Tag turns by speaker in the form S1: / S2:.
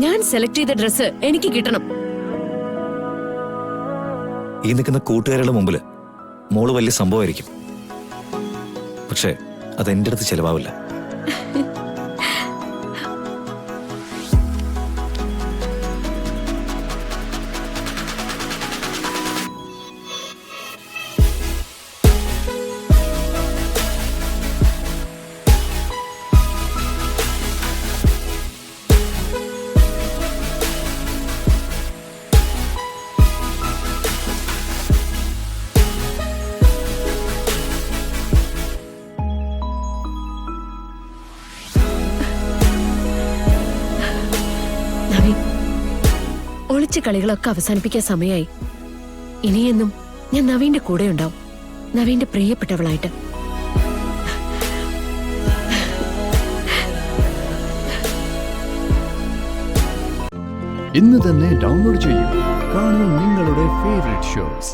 S1: ഞാൻ സെലക്ട് ചെയ്ത ഡ്രസ്സ് എനിക്ക് കിട്ടണം.
S2: ഈ നിൽക്കുന്ന കൂട്ടുകാരുടെ മുമ്പില് മോള് വലിയ സംഭവമായിരിക്കും, പക്ഷേ അത് എന്റെ അടുത്ത് ചെലവാവില്ല.
S1: ഒളിച്ച കളികളൊക്കെ അവസാനിപ്പിക്കാൻ സമയമായി. ഇനിയെന്നും ഞാൻ നവീന്റെ കൂടെ ഉണ്ടാവും, നവീന്റെ പ്രിയപ്പെട്ടവളായിട്ട്.
S3: ഇന്ന് തന്നെ ഡൗൺലോഡ് ചെയ്യൂ, കാണൂ നിങ്ങളുടെ ഫേവറേറ്റ് ഷോസ്.